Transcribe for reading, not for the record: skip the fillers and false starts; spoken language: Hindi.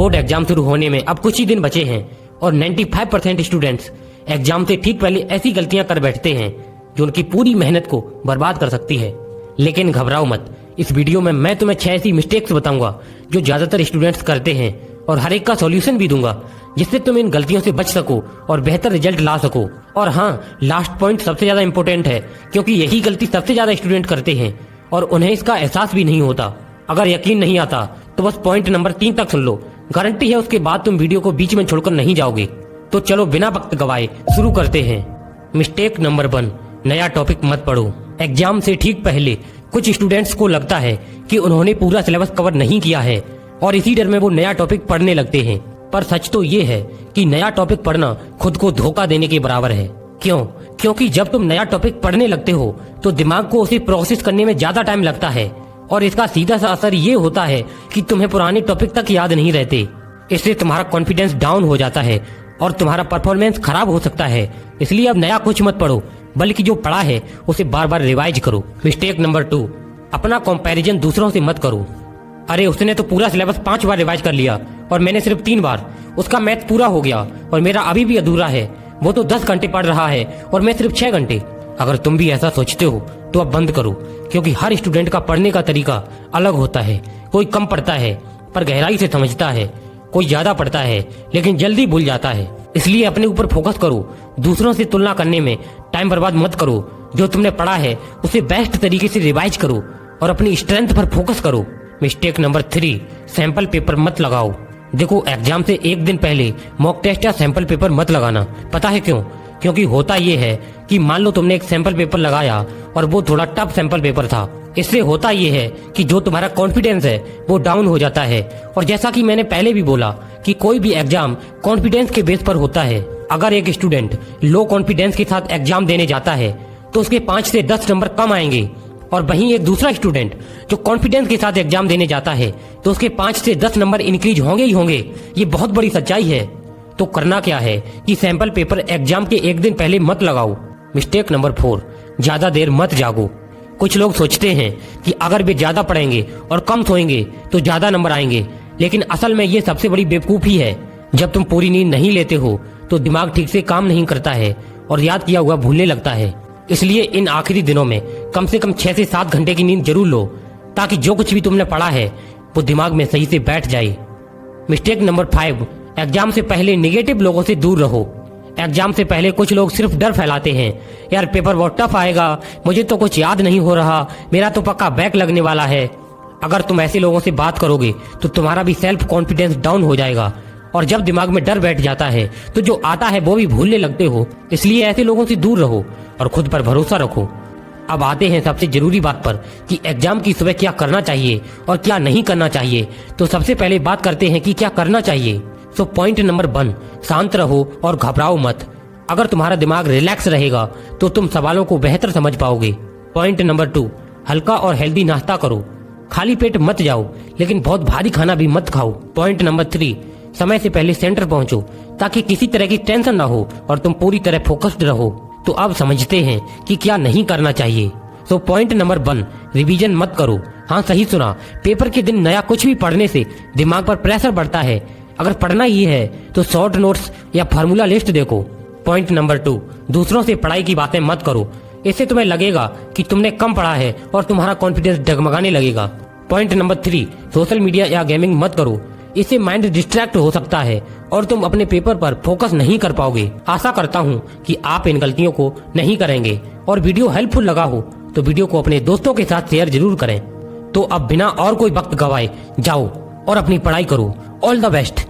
बोर्ड एग्जाम शुरू होने में अब कुछ ही दिन बचे हैं और 95% स्टूडेंट्स एग्जाम से ठीक पहले ऐसी गलतियां कर बैठते हैं जो उनकी पूरी मेहनत को बर्बाद कर सकती है। लेकिन घबराओ मत, इस वीडियो में मैं तुम्हें 6 ऐसी मिस्टेक्स बताऊंगा जो ज्यादातर स्टूडेंट्स करते हैं और हर एक का सॉल्यूशन भी दूंगा जिससे तुम इन गलतियों से बच सको और बेहतर रिजल्ट ला सको। और हाँ, लास्ट पॉइंट सबसे ज्यादा इम्पोर्टेंट है क्योंकि यही गलती सबसे ज्यादा स्टूडेंट करते हैं और उन्हें इसका एहसास भी नहीं होता। अगर यकीन नहीं आता तो बस पॉइंट नंबर 3 तक सुन लो, गारंटी है उसके बाद तुम वीडियो को बीच में छोड़कर नहीं जाओगे। तो चलो बिना वक्त गवाए शुरू करते हैं। मिस्टेक नंबर 1, नया टॉपिक मत पढ़ो। एग्जाम से ठीक पहले कुछ स्टूडेंट्स को लगता है कि उन्होंने पूरा सिलेबस कवर नहीं किया है और इसी डर में वो नया टॉपिक पढ़ने लगते हैं। पर सच तो ये है कि नया टॉपिक पढ़ना खुद को धोखा देने के बराबर है। क्यों? क्योंकि जब तुम नया टॉपिक पढ़ने लगते हो तो दिमाग को उसे प्रोसेस करने में ज्यादा टाइम लगता है और इसका सीधा सा असर ये होता है कि तुम्हें पुराने टॉपिक तक याद नहीं रहते। इससे तुम्हारा कॉन्फिडेंस डाउन हो जाता है और तुम्हारा परफॉर्मेंस खराब हो सकता है। इसलिए अब नया कुछ मत पढ़ो, बल्कि जो पढ़ा है उसे बार बार रिवाइज करो। मिस्टेक नंबर 2, अपना कंपैरिजन दूसरों से मत करो। अरे उसने तो पूरा सिलेबस 5 बार रिवाइज कर लिया और मैंने सिर्फ 3 बार। उसका मैथ पूरा हो गया और मेरा अभी भी अधूरा है। वो तो 10 घंटे पढ़ रहा है और मैं सिर्फ 6 घंटे। अगर तुम भी ऐसा सोचते हो तो अब बंद करो, क्योंकि हर स्टूडेंट का पढ़ने का तरीका अलग होता है। कोई कम पढ़ता है पर गहराई से समझता है, कोई ज्यादा पढ़ता है लेकिन जल्दी भूल जाता है। इसलिए अपने ऊपर फोकस करो, दूसरों से तुलना करने में टाइम बर्बाद मत करो। जो तुमने पढ़ा है उसे बेस्ट तरीके से रिवाइज करो और अपनी स्ट्रेंथ पर फोकस करो। मिस्टेक नंबर 3, सैंपल पेपर मत लगाओ। देखो, एग्जाम से एक दिन पहले मॉक टेस्ट या सैंपल पेपर मत लगाना। पता है क्यों? क्योंकि होता ये है कि मान लो तुमने एक सैंपल पेपर लगाया और वो थोड़ा टफ सैंपल पेपर था। इससे होता ये है कि जो तुम्हारा कॉन्फिडेंस है वो डाउन हो जाता है। और जैसा कि मैंने पहले भी बोला कि कोई भी एग्जाम कॉन्फिडेंस के बेस पर होता है। अगर एक स्टूडेंट लो कॉन्फिडेंस के साथ एग्जाम देने जाता है तो उसके 5 से 10 नंबर कम आएंगे, और वहीं एक दूसरा स्टूडेंट जो कॉन्फिडेंस के साथ एग्जाम देने जाता है तो उसके 5 से 10 नंबर इंक्रीज होंगे ही होंगे। ये बहुत बड़ी सच्चाई है। तो करना क्या है कि सैंपल पेपर एग्जाम के एक दिन पहले मत लगाओ। मिस्टेक नंबर 4, ज्यादा देर मत जागो। कुछ लोग सोचते हैं कि अगर वे ज्यादा पढ़ेंगे और कम सोएंगे तो ज्यादा नंबर आएंगे, लेकिन असल में ये सबसे बड़ी बेवकूफी है। जब तुम पूरी नींद नहीं लेते हो तो दिमाग ठीक से काम नहीं करता है और याद किया हुआ भूलने लगता है। इसलिए इन आखिरी दिनों में कम से कम 6 से 7 घंटे की नींद जरूर लो, ताकि जो कुछ भी तुमने पढ़ा है वो दिमाग में सही से बैठ जाए। मिस्टेक नंबर 5, एग्जाम से पहले निगेटिव लोगों से दूर रहो। एग्जाम से पहले कुछ लोग सिर्फ डर फैलाते हैं, यार पेपर बहुत टफ आएगा, मुझे तो कुछ याद नहीं हो रहा, मेरा तो पक्का बैक लगने वाला है। अगर तुम ऐसे लोगों से बात करोगे तो तुम्हारा भी सेल्फ कॉन्फिडेंस डाउन हो जाएगा और जब दिमाग में डर बैठ जाता है तो जो आता है वो भी भूलने लगते हो। इसलिए ऐसे लोगों से दूर रहो और खुद पर भरोसा रखो। अब आते हैं सबसे जरूरी बात पर कि एग्जाम की सुबह क्या करना चाहिए और क्या नहीं करना चाहिए। तो सबसे पहले बात करते हैं कि क्या करना चाहिए। सो पॉइंट नंबर 1, शांत रहो और घबराओ मत। अगर तुम्हारा दिमाग रिलैक्स रहेगा तो तुम सवालों को बेहतर समझ पाओगे। पॉइंट नंबर 2, हल्का और हेल्दी नाश्ता करो। खाली पेट मत जाओ, लेकिन बहुत भारी खाना भी मत खाओ। पॉइंट नंबर 3, समय से पहले सेंटर पहुंचो ताकि किसी तरह की टेंशन ना हो और तुम पूरी तरह फोकस्ड रहो। तो अब समझते हैं कि क्या नहीं करना चाहिए। तो पॉइंट नंबर 1, रिवीजन मत करो। हाँ, सही सुना, पेपर के दिन नया कुछ भी पढ़ने से दिमाग पर प्रेशर बढ़ता है। अगर पढ़ना ही है तो शॉर्ट नोट्स या फार्मूला लिस्ट देखो। पॉइंट नंबर 2, दूसरों से पढ़ाई की बातें मत करो। इससे तुम्हें लगेगा कि तुमने कम पढ़ा है और तुम्हारा कॉन्फिडेंस डगमगाने लगेगा। पॉइंट नंबर 3, सोशल मीडिया या गेमिंग मत करो। इससे माइंड डिस्ट्रैक्ट हो सकता है और तुम अपने पेपर पर फोकस नहीं कर पाओगे। आशा करता हूँ कि आप इन गलतियों को नहीं करेंगे और वीडियो हेल्पफुल लगा हो तो वीडियो को अपने दोस्तों के साथ शेयर जरूर करें। तो अब बिना और कोई वक्त गवाए जाओ और अपनी पढ़ाई करो। All the best.